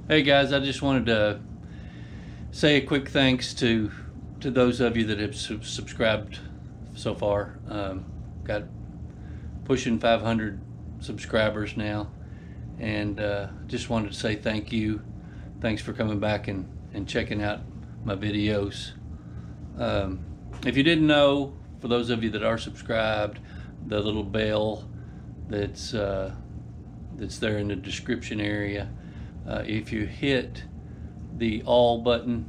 Hey guys, I just wanted to say a quick thanks to those of you that have subscribed so far. Got pushing 500 subscribers now, and just wanted to say thank you. Thanks for coming back and checking out my videos. Um, if you didn't know, for those of you that are subscribed, the little bell that's that's there in the description area, if you hit the all button,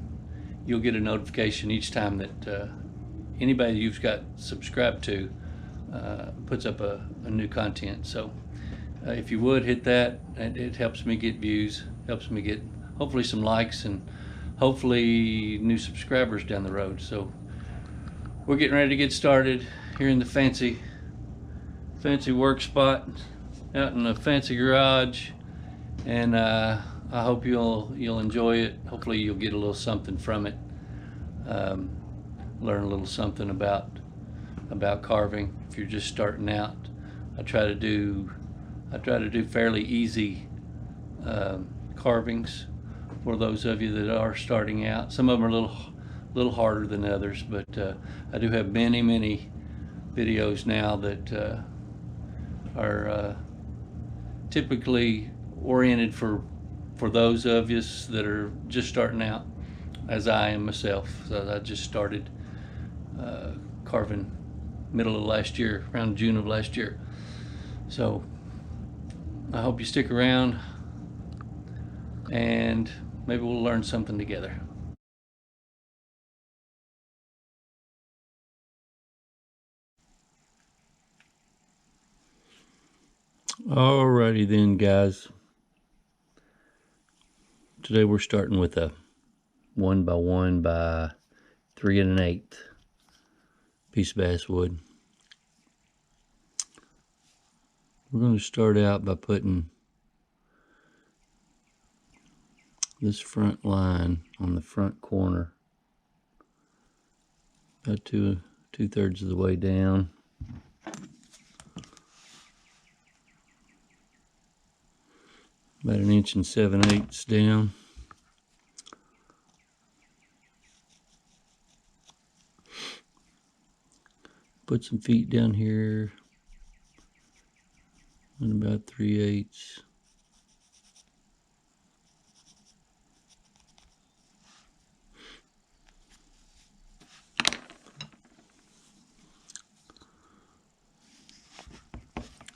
you'll get a notification each time that anybody you've got subscribed to puts up a new content. So if you would hit that, it helps me get views, helps me get hopefully some likes and hopefully new subscribers down the road. So we're getting ready to get started here in the fancy work spot out in the fancy garage, and I hope you'll enjoy it. Hopefully you'll get a little something from it. Learn a little something about carving if you're just starting out. I try to do fairly easy carvings for those of you that are starting out. Some of them are a little harder than others, but I do have many videos now that are typically oriented for those of us that are just starting out, as I am myself. So I just started carving middle of last year, around June of last year. So I hope you stick around and maybe we'll learn something together. Alrighty then, guys. Today we're starting with a 1 by 1 by 3 1/8 piece of basswood. We're going to start out by putting this front line on the front corner about two-thirds of the way down. About 1 7/8 inches down. Put some feet down here and about 3/8.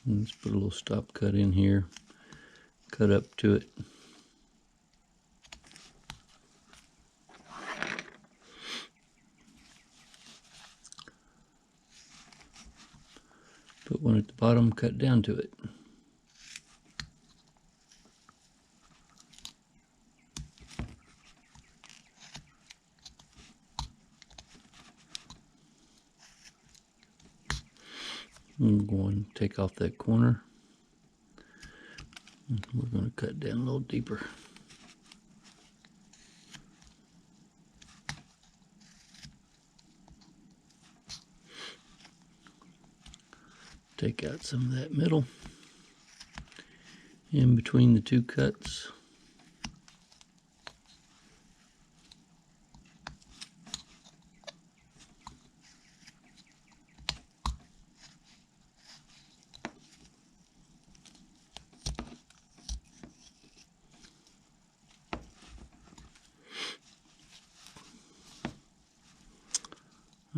Let's put a little stop cut in here, cut up to it. Put one at the bottom, cut down to it. I'm going to take off that corner. We're going to cut down a little deeper. Take out some of that middle in between the two cuts.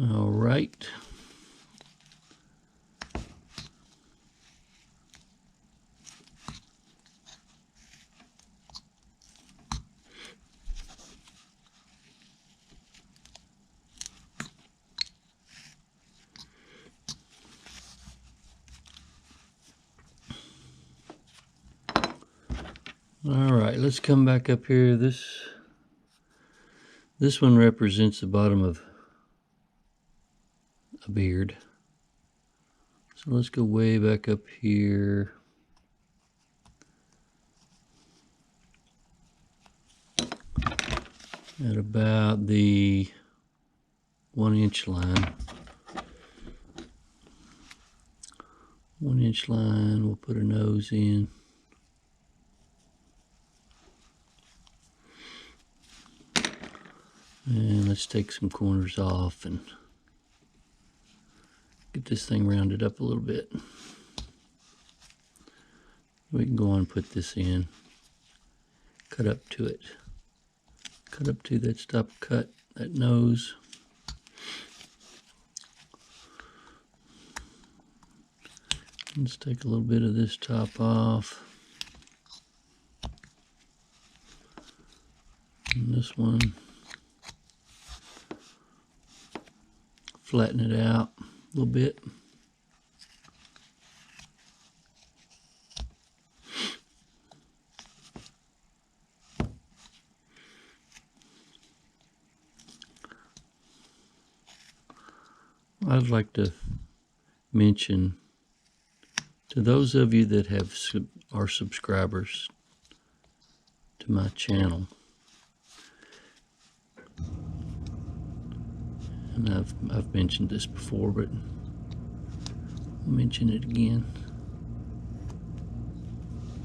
All right. All right, let's come back up here. This one represents the bottom of a beard. So let's go way back up here. At about the 1 inch line. 1 inch line, we'll put a nose in. And let's take some corners off and get this thing rounded up a little bit. We can go on and put this in. Cut up to it. Cut up to that stop cut, that nose. Let's take a little bit of this top off. And this one. Flatten it out a little bit. I'd like to mention to those of you that are subscribers to my channel, and I've mentioned this before, but I'll mention it again.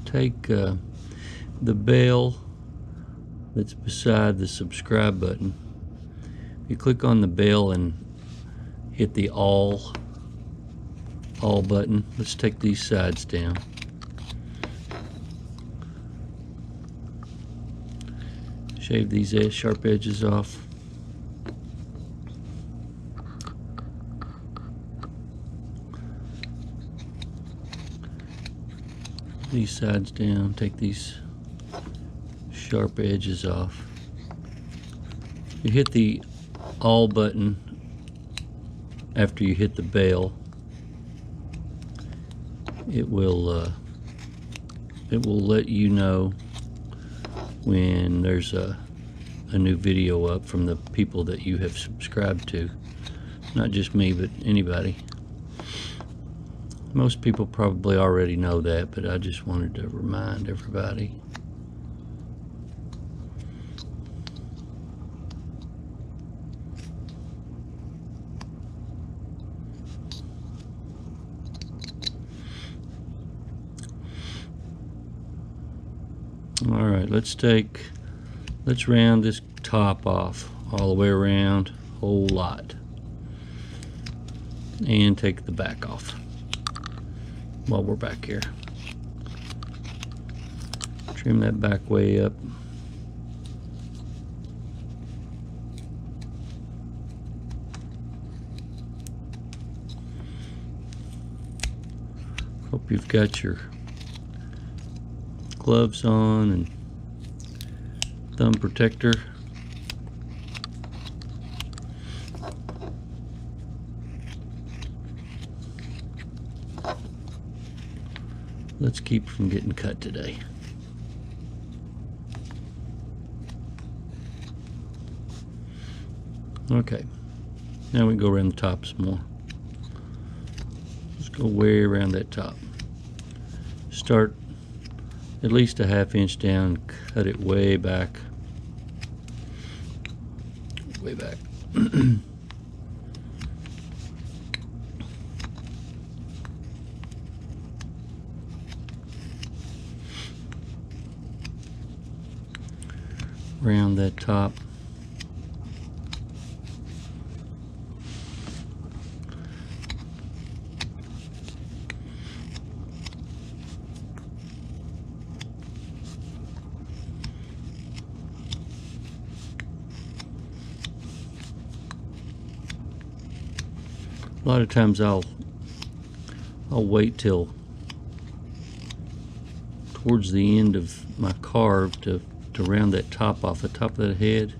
Take the bell that's beside the subscribe button. You click on the bell and hit the all button. Let's take these sides down. Shave these sharp edges off. These sides down. Take these sharp edges off. You hit the all button after you hit the bell. It will let you know when there's a new video up from the people that you have subscribed to. Not just me, but anybody. Most people probably already know that, but I just wanted to remind everybody. All right, let's round this top off all the way around, whole lot, and take the back off while we're back here. Trim that back way up. Hope you've got your gloves on and thumb protector. Let's keep from getting cut today. Okay, now we can go around the top some more. Let's go way around that top. Start at least a ½ inch down, cut it way back. Way back. Round that top. A lot of times I'll wait till towards the end of my carve to round that top off the top of that head,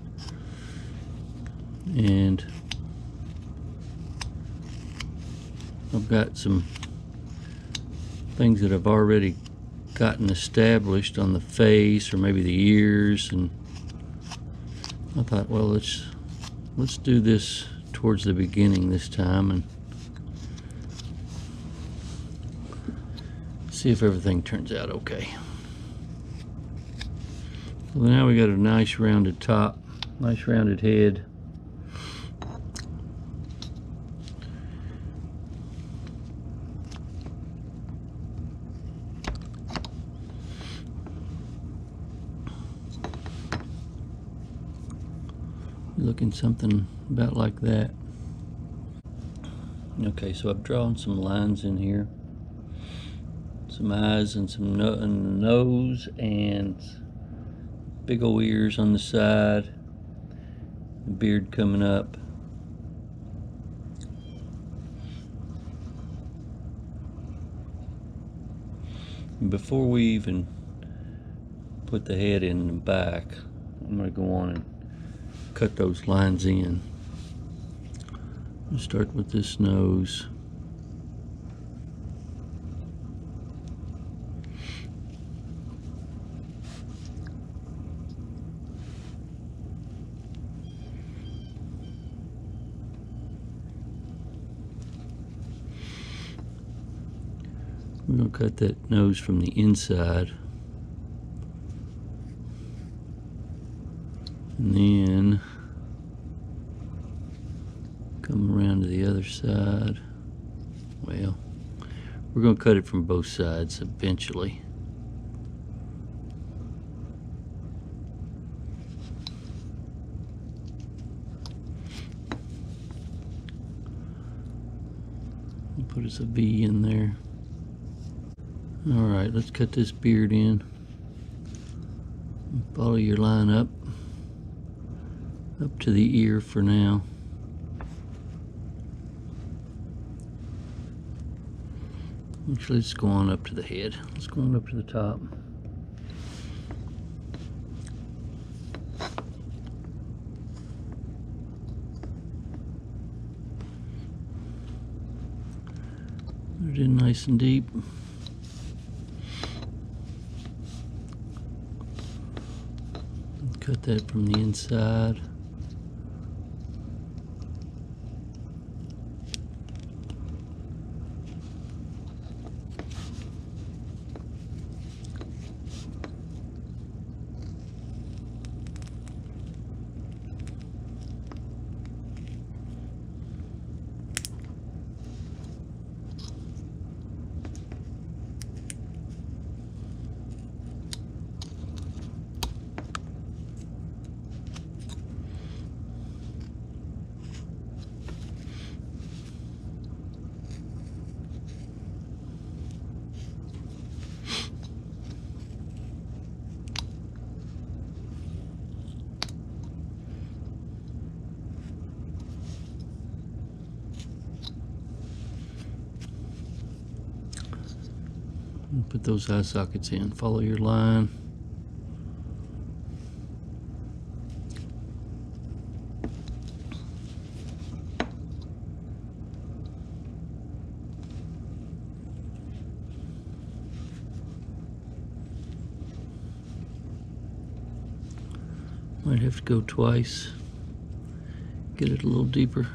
and I've got some things that I've already gotten established on the face or maybe the ears, and I thought, well, let's do this towards the beginning this time and see if everything turns out okay. So now we got a nice rounded top, nice rounded head. looking something about like that. Okay, so I've drawn some lines in here, some eyes and some nose and big old ears on the side, the beard coming up. And before we even put the head in the back, I'm going to go on and cut those lines in. I'll start with this nose. We're going to cut that nose from the inside. And then come around to the other side. Well, we're going to cut it from both sides eventually. We'll put us a V in there. Alright, let's cut this beard in. Follow your line up to the ear for now. Actually, let's go on up to the head. Let's go on up to the top. Put it in nice and deep. Cut that from the inside. Put those eye sockets in. Follow your line. Might have to go twice. Get it a little deeper.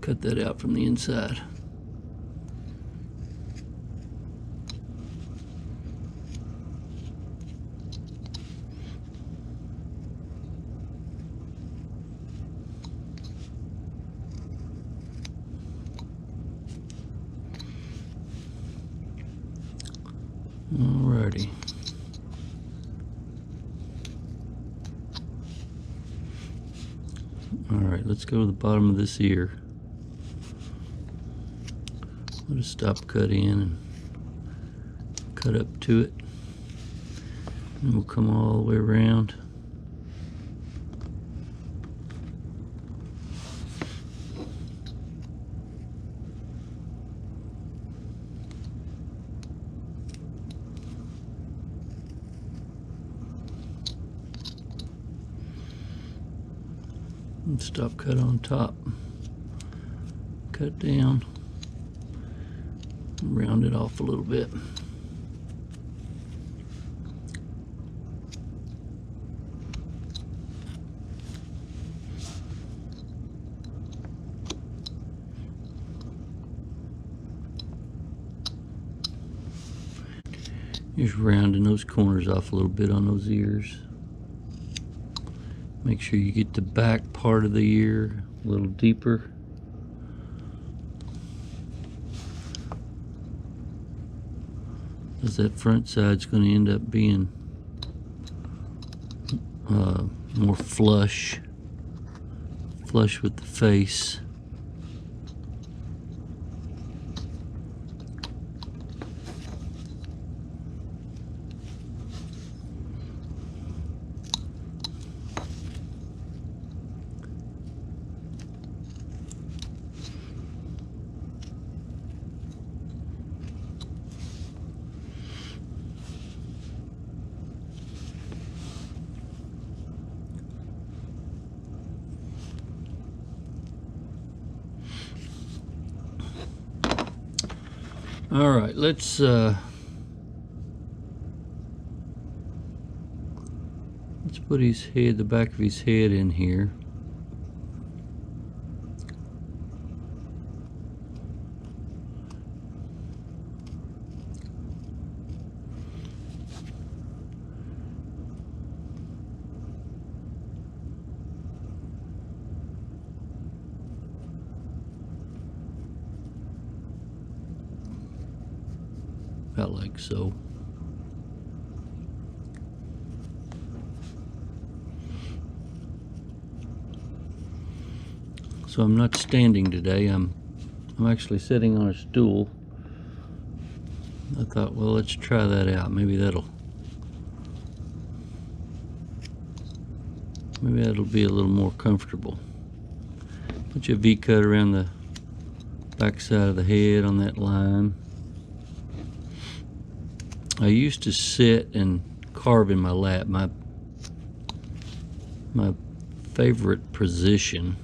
Cut that out from the inside. Alrighty. Alright, let's go to the bottom of this ear. Let us stop cut in and cut up to it. And we'll come all the way around. And stop cut on top. Cut down. Round it off a little bit. Just rounding those corners off a little bit on those ears. Make sure you get the back part of the ear a little deeper. Because that front side's going to end up being more flush with the face. All right, let's put his head, the back of his head in here. About like so. So I'm not standing today. I'm actually sitting on a stool. I thought, well, let's try that out. Maybe that'll be a little more comfortable. Put your V-cut around the back side of the head on that line. I used to sit and carve in my lap. My favorite position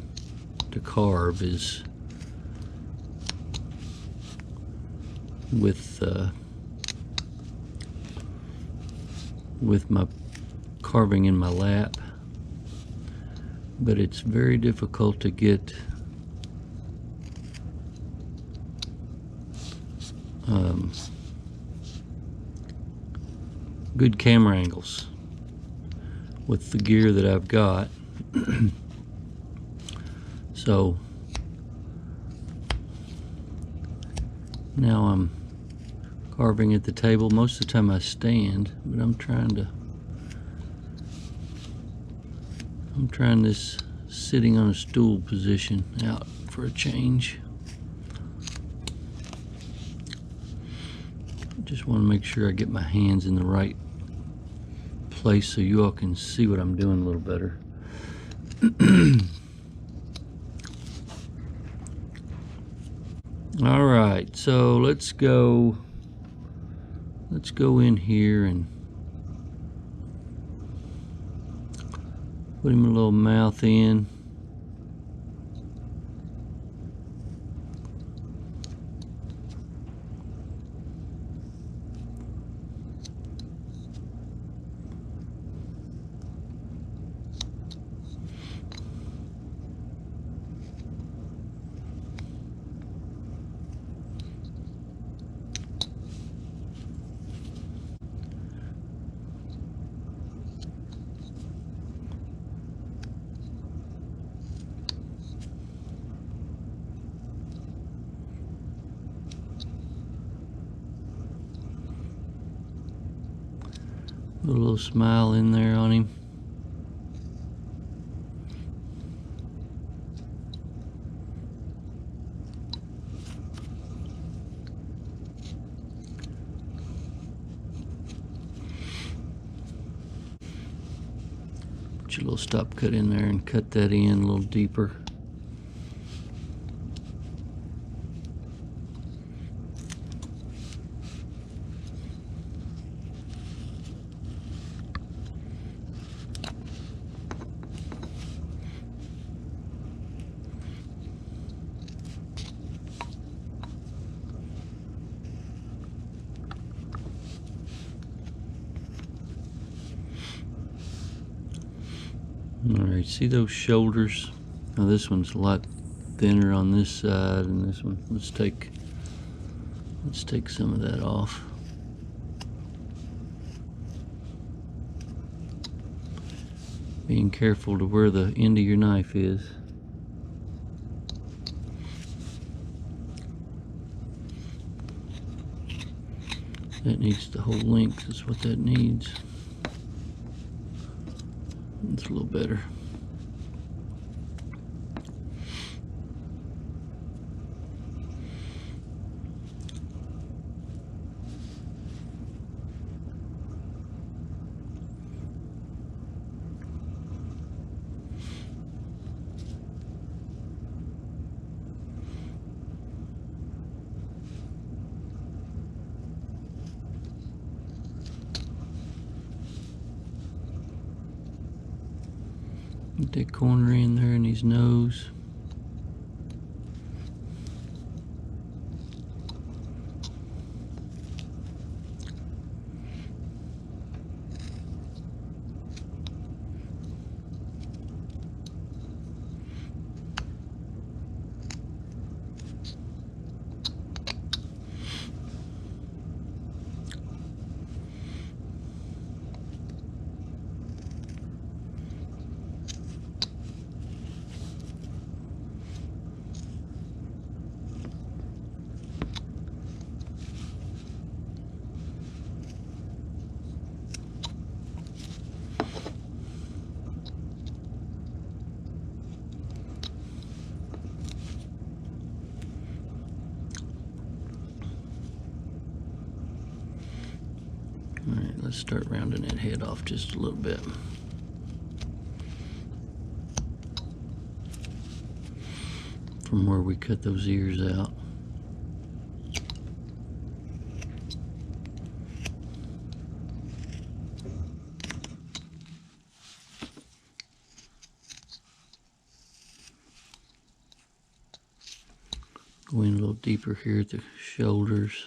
to carve is with my carving in my lap, but it's very difficult to get good camera angles with the gear that I've got. So now I'm carving at the table. Most of the time I stand, but I'm trying this sitting on a stool position out for a change. Just want to make sure I get my hands in the right place so you all can see what I'm doing a little better. All right, so let's go in here and put him a little mouth in. Put a little smile in there on him. Put your little stop cut in there and cut that in a little deeper. Alright, see those shoulders? Now this one's a lot thinner on this side and this one. Let's take some of that off. Being careful to where the end of your knife is. That needs the whole length, is what that needs. It's a little better. Get that corner in there in his nose. Alright, let's start rounding that head off just a little bit. From where we cut those ears out. Go in a little deeper here at the shoulders.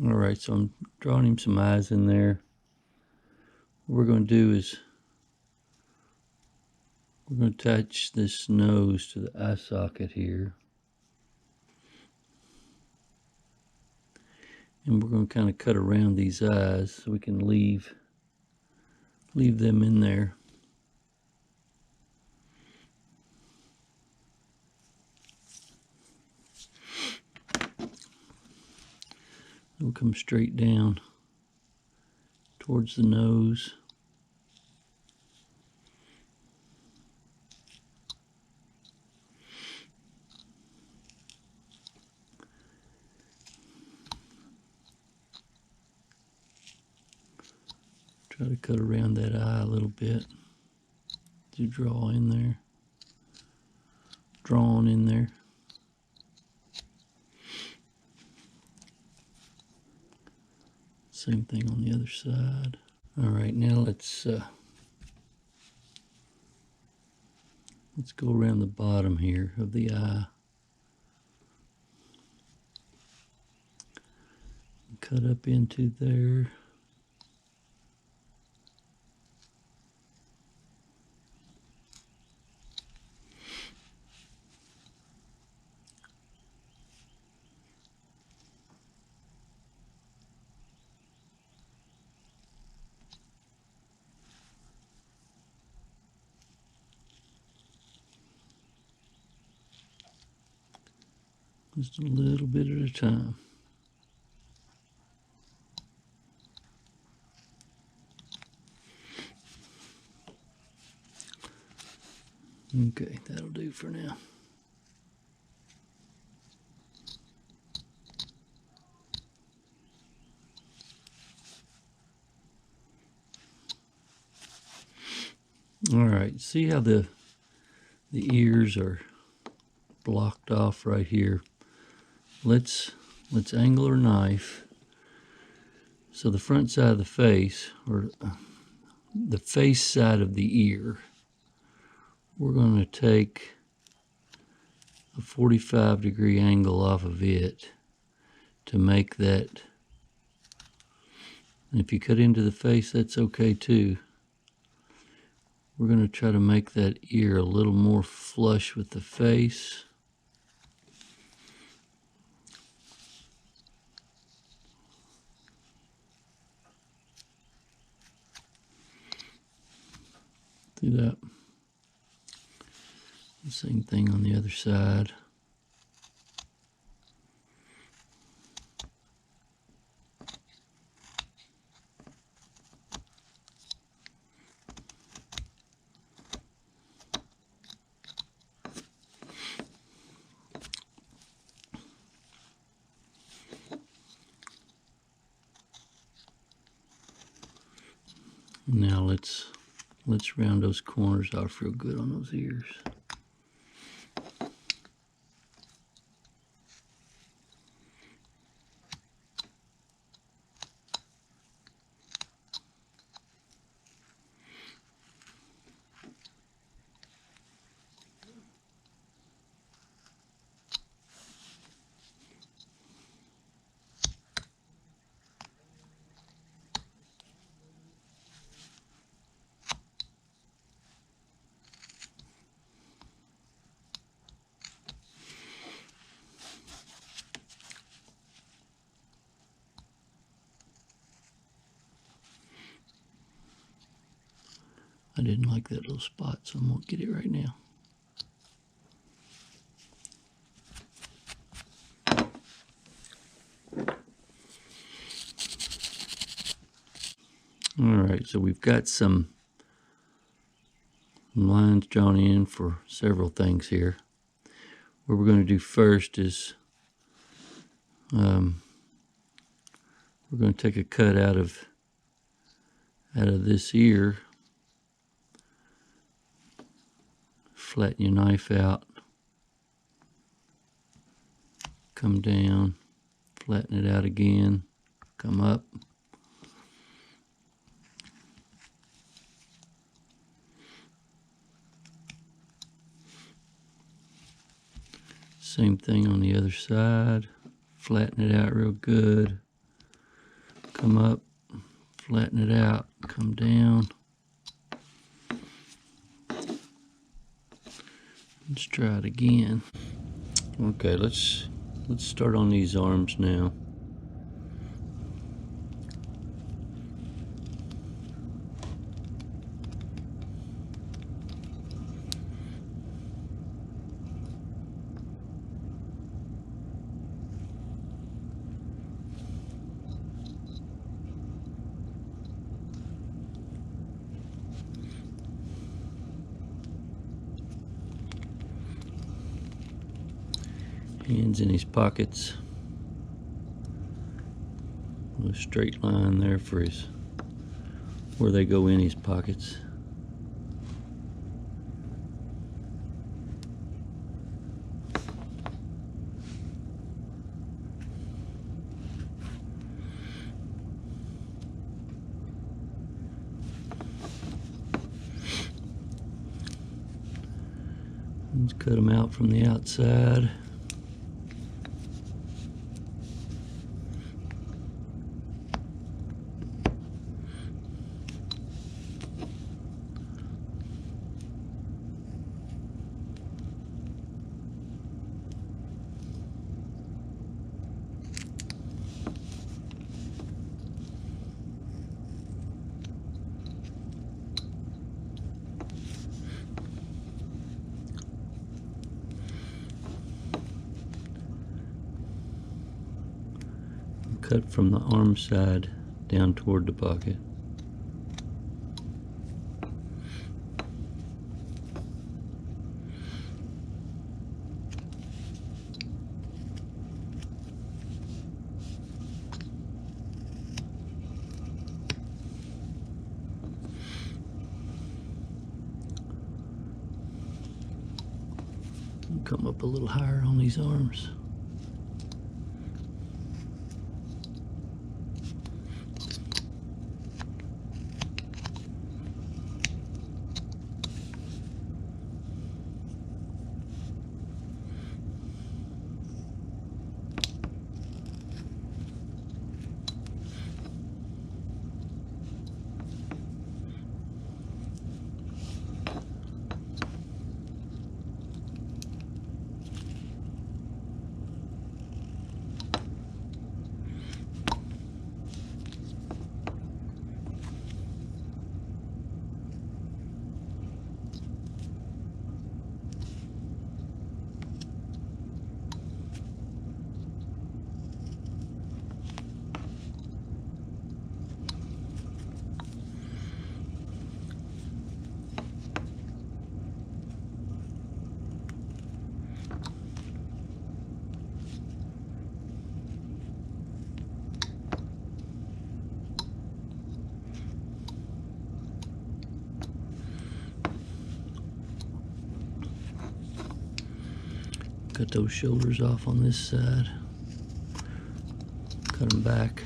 Alright, so I'm drawing him some eyes in there. What we're going to do is we're going to attach this nose to the eye socket here. And we're going to kind of cut around these eyes so we can leave them in there. We'll come straight down towards the nose. Try to cut around that eye a little bit to draw in there. Draw on in there. Same thing on the other side. All right, now let's go around the bottom here of the eye. Cut up into there. Just a little bit at a time. Okay, that'll do for now. All right, see how the ears are blocked off right here. Let's angle our knife so the front side of the face, or the face side of the ear, we're going to take a 45-degree angle off of it to make that. And if you cut into the face, that's okay too. We're going to try to make that ear a little more flush with the face. See that? Same thing on the other side. Now let's round those corners off real good on those ears. I didn't like that little spot, so I'm gonna get it right now. Alright, so we've got some lines drawn in for several things here. What we're going to do first is we're going to take a cut out of this ear. Flatten your knife out, come down, flatten it out again, come up. Same thing on the other side, flatten it out real good, come up, flatten it out, come down. Let's try it again. Okay, let's start on these arms now. Hands in his pockets. A straight line there for his where they go in his pockets. Let's cut them out from the outside. Cut from the arm side down toward the pocket. Come up a little higher on these arms. Cut those shoulders off on this side. Cut them back.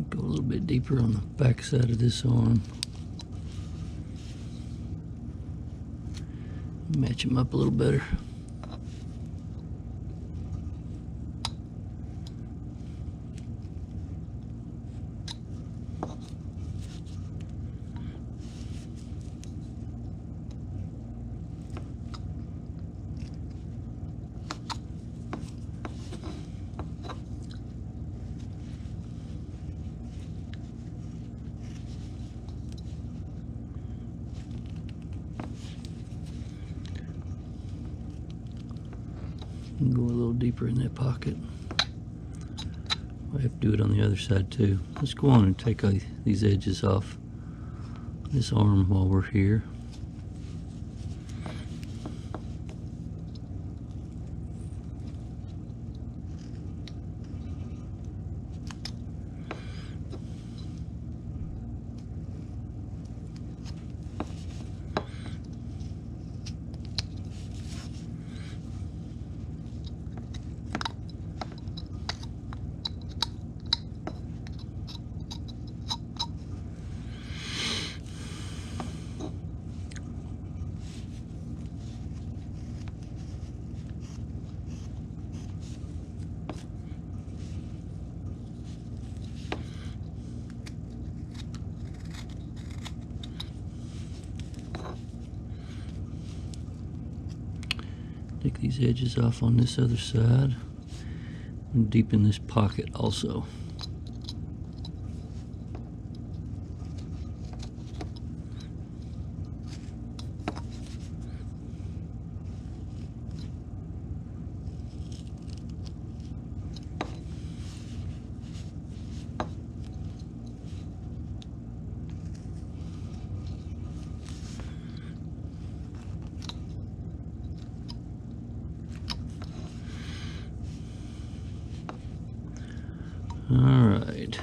Go a little bit deeper on the back side of this arm. Match him up a little better. Go a little deeper in that pocket. I have to do it on the other side too. Let's go on and take these edges off this arm while we're here. Take these edges off on this other side and deepen this pocket also. Alright,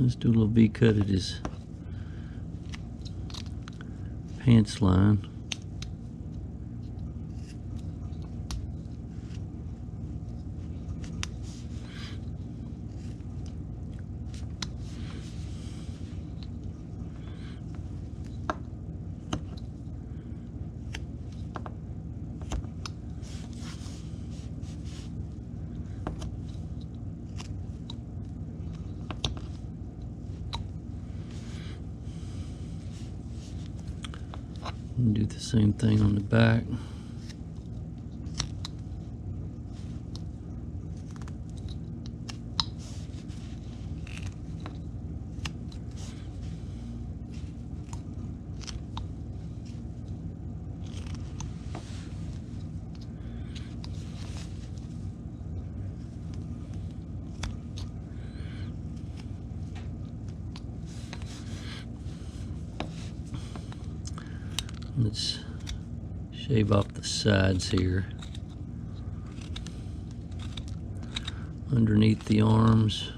let's do a little V-cut at his pants line. And do the same thing on the back. Let's shave off the sides here. Underneath the arms.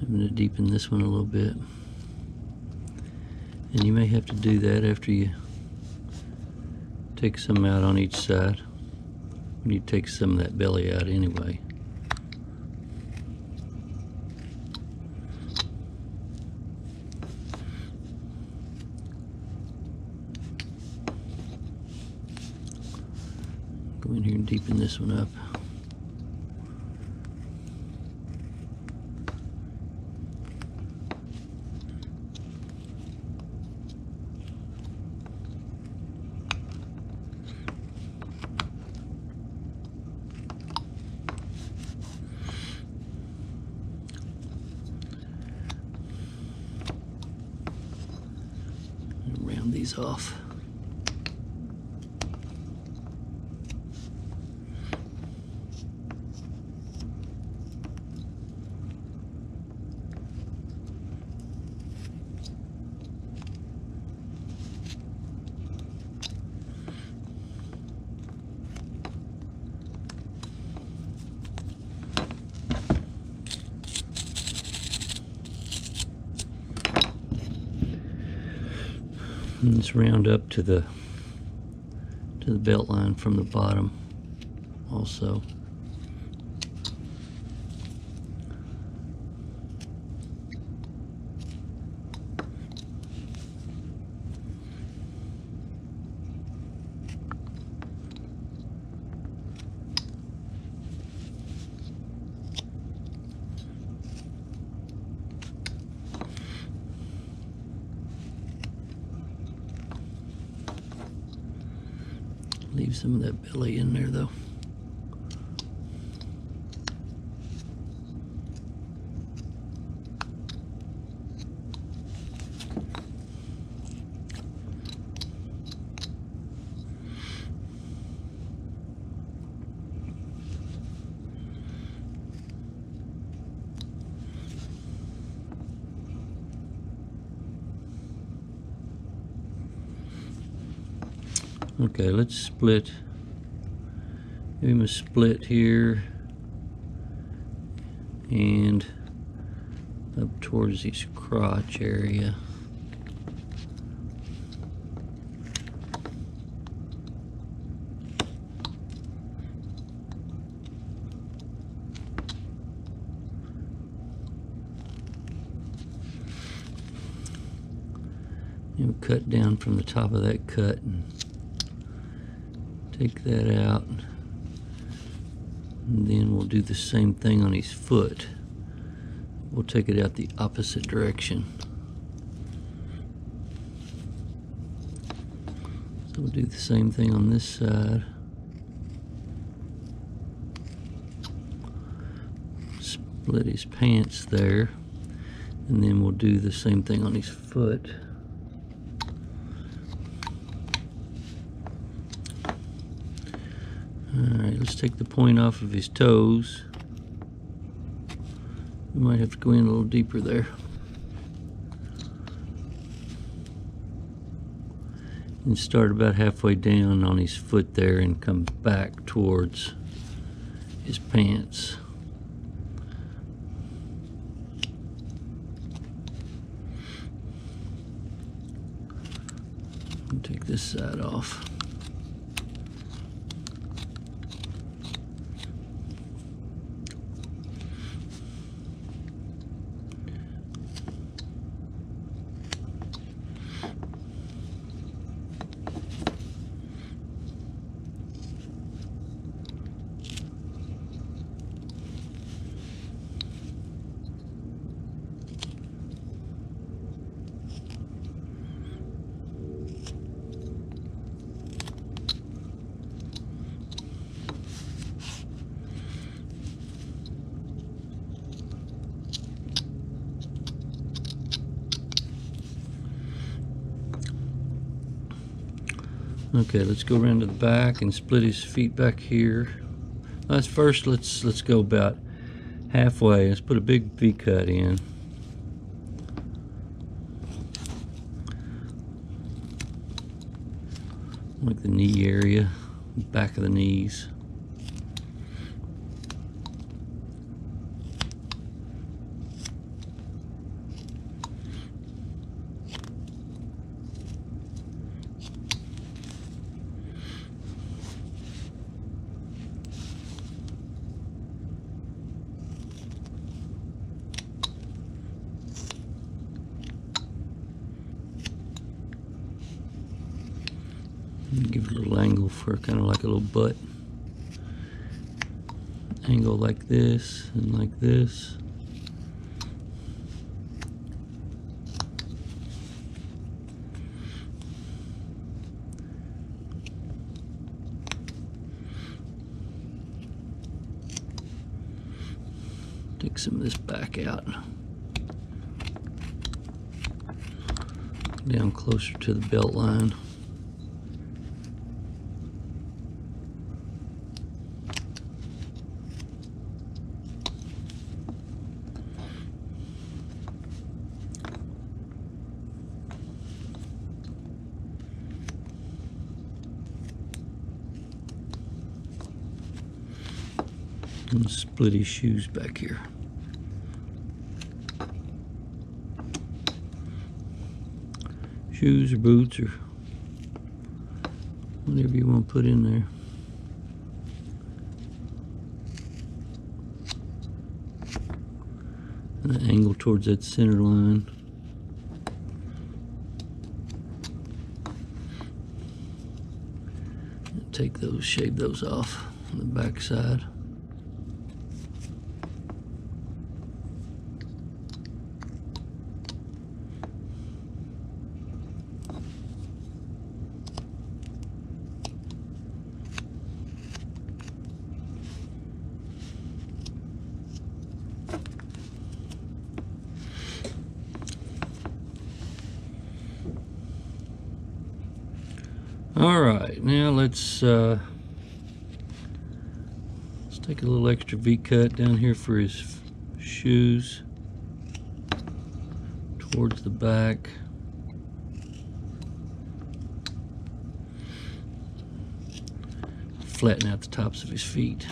I'm going to deepen this one a little bit. And you may have to do that after you take some out on each side. You need to take some of that belly out anyway. Go in here and deepen this one up. Round these off. And let's round up to the belt line from the bottom also. Leave some of that belly in there though. Okay, let's split. Give him a split here and up towards his crotch area. You'll cut down from the top of that cut and take that out, and then we'll do the same thing on his foot. We'll take it out the opposite direction. So we'll do the same thing on this side. Split his pants there, and then we'll do the same thing on his foot. Alright, let's take the point off of his toes. We might have to go in a little deeper there. And start about halfway down on his foot there and come back towards his pants. And take this side off. Okay, let's go around to the back and split his feet back here. First, let's go about halfway. Let's put a big V cut in. Like the knee area, back of the knees. Give it a little angle for kind of like a little butt. angle like this and like this. Take some of this back out. Down closer to the belt line. And split his shoes back here. Shoes or boots or whatever you want to put in there. And an angle towards that center line. And take those, shave those off on the back side. All right, now let's take a little extra V-cut down here for his shoes towards the back. Flatten out the tops of his feet.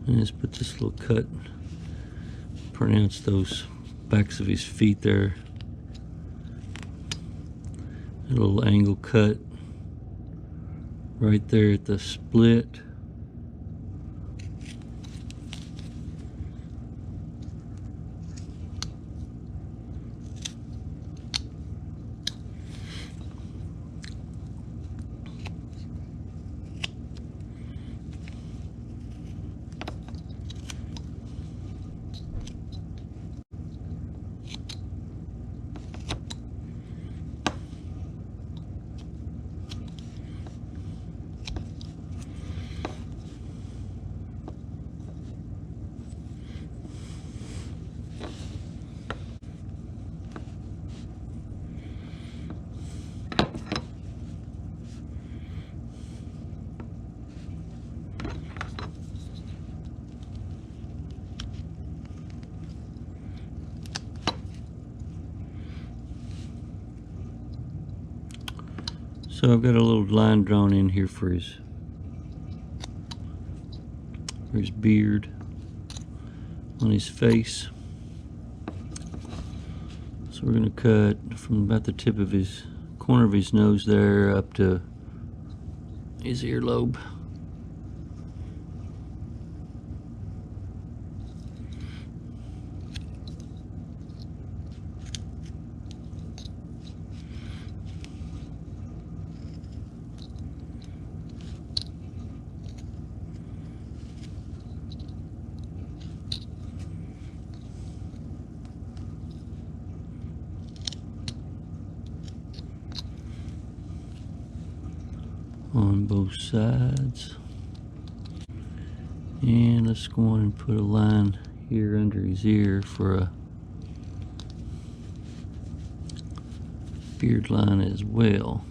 And just put this little cut, pronounce those backs of his feet there. A little angle cut right there at the split. So I've got a little line drawn in here for his beard on his face. So we're going to cut from about the tip of his corner of his nose there up to his earlobe. On both sides, and let's go on and put a line here under his ear for a beard line as well.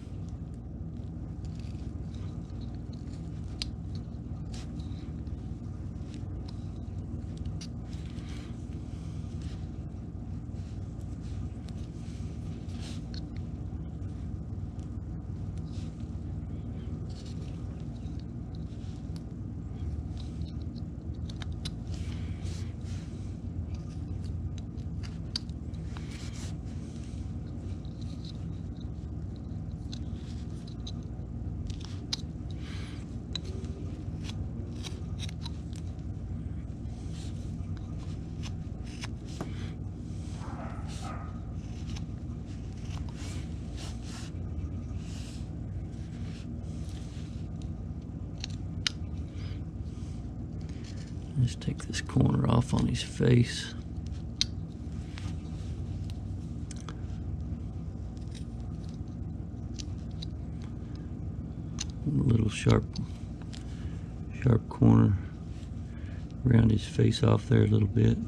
Let's take this corner off on his face. A little sharp corner around his face off there a little bit.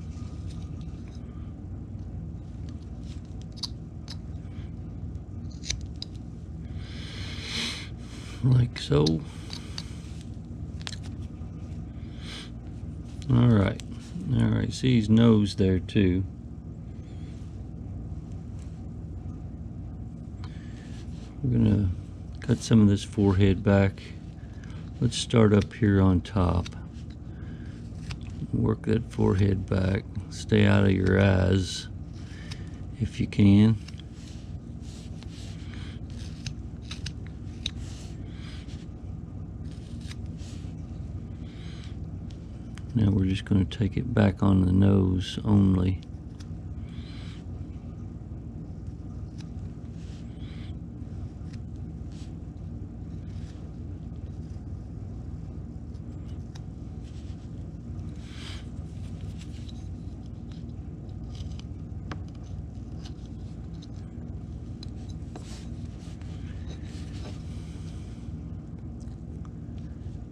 Like so. Alright, see his nose there too. We're gonna cut some of this forehead back. Let's start up here on top. Work that forehead back. Stay out of your eyes if you can. Now we're just going to take it back on the nose only.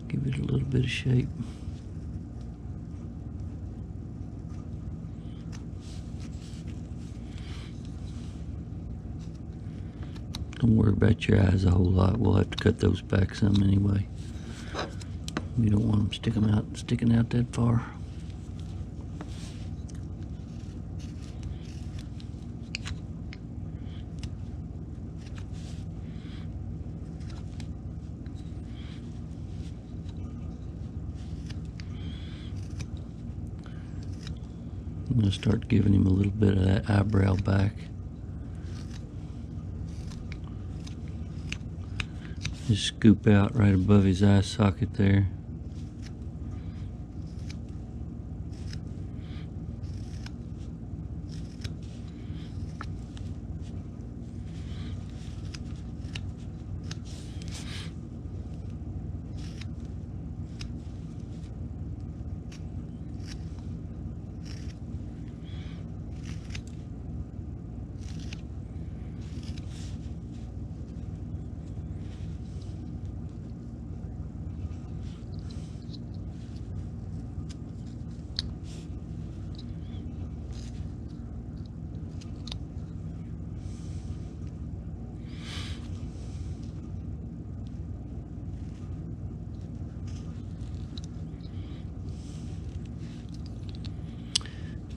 Give it a little bit of shape. Don't worry about your eyes a whole lot. We'll have to cut those back some anyway. We don't want them sticking out that far. I'm going to start giving him a little bit of that eyebrow back. Just scoop out right above his eye socket there.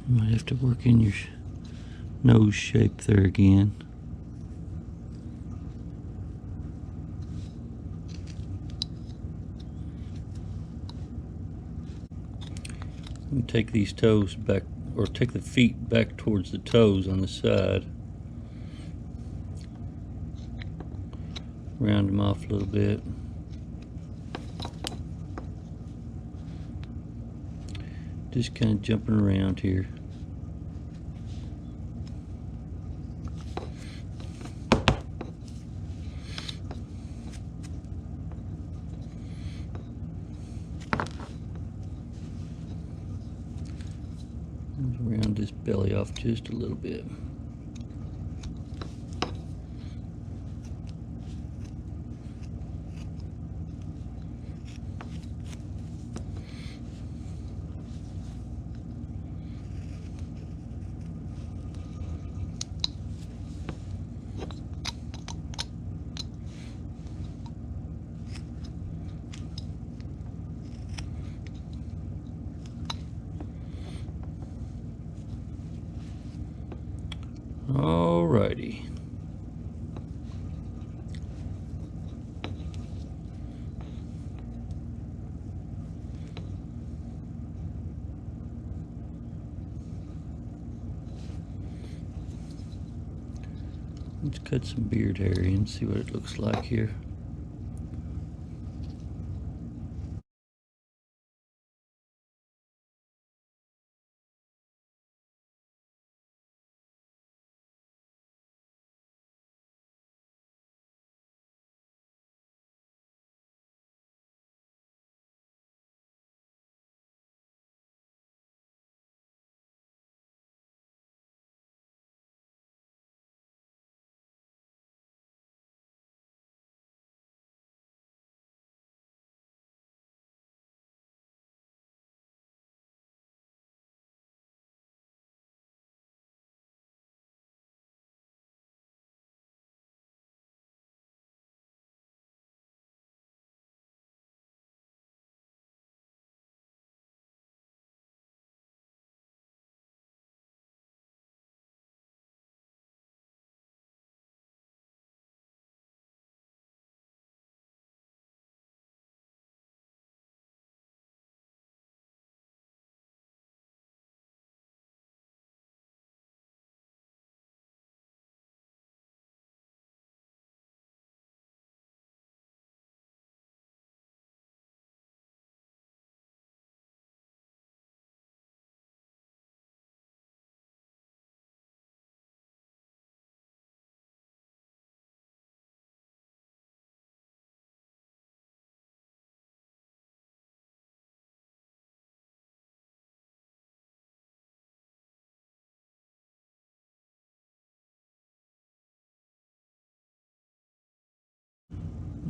You might have to work in your nose shape there again. Let me take these toes back, or take the feet back towards the toes on the side. Round them off a little bit. Just kind of jumping around here. Round this belly off just a little bit. Alrighty. Let's cut some beard hair in, see what it looks like here.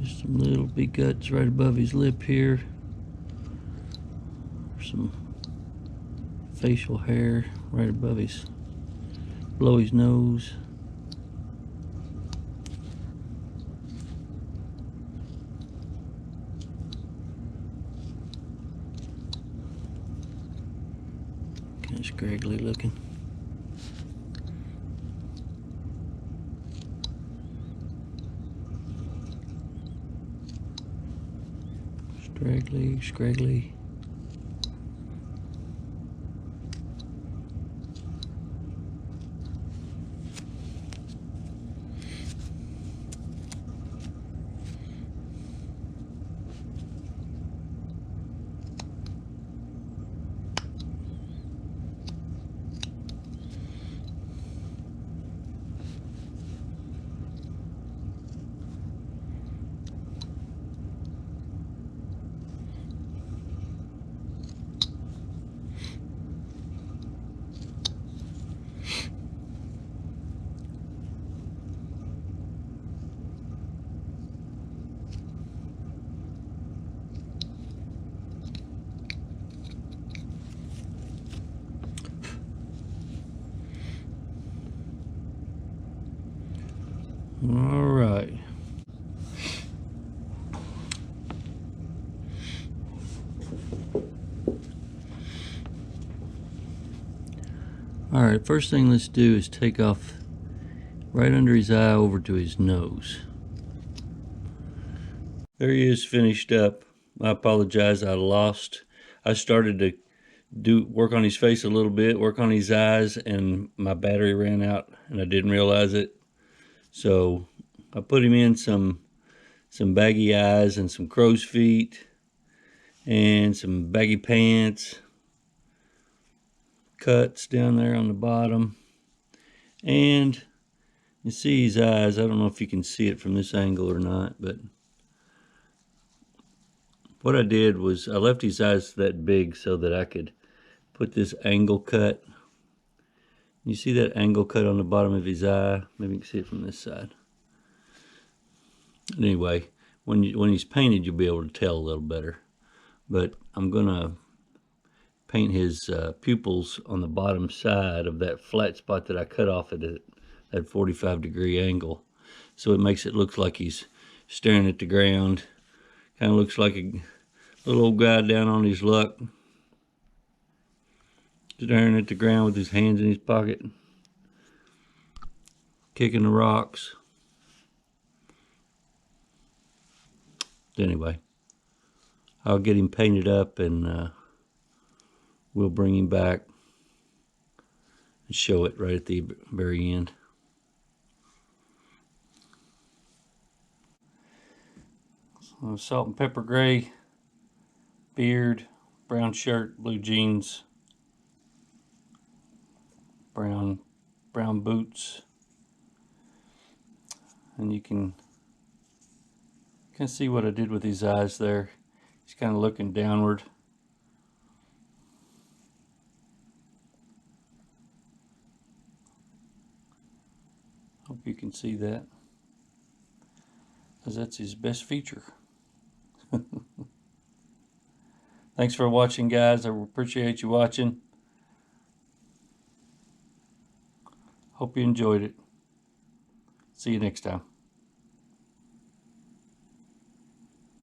Just some little big guts right above his lip here. Some facial hair right above his, below his nose. Kind of scraggly looking. Scraggly. All right. All right, first thing let's do is take off right under his eye over to his nose. There he is, finished up. I apologize, I started to work on his face a little bit, work on his eyes, and my battery ran out and I didn't realize it. So I put him in some baggy eyes and some crow's feet and some baggy pants, cuts down there on the bottom, and you see his eyes. I don't know if you can see it from this angle or not, but what I did was I left his eyes that big so that I could put this angle cut. You see that angle cut on the bottom of his eye? Maybe you can see it from this side. Anyway, when he's painted, you'll be able to tell a little better. But I'm gonna paint his pupils on the bottom side of that flat spot that I cut off at that 45-degree angle. So it makes it look like he's staring at the ground. Kind of looks like a little old guy down on his luck, staring at the ground with his hands in his pocket, kicking the rocks. Anyway, I'll get him painted up and we'll bring him back and show it right at the very end. So, salt and pepper gray beard, brown shirt, blue jeans, brown boots, and you can see what I did with his eyes there. He's kind of looking downward. Hope you can see that, because that's his best feature. Thanks for watching, guys. I appreciate you watching. Hope you enjoyed it. See you next time.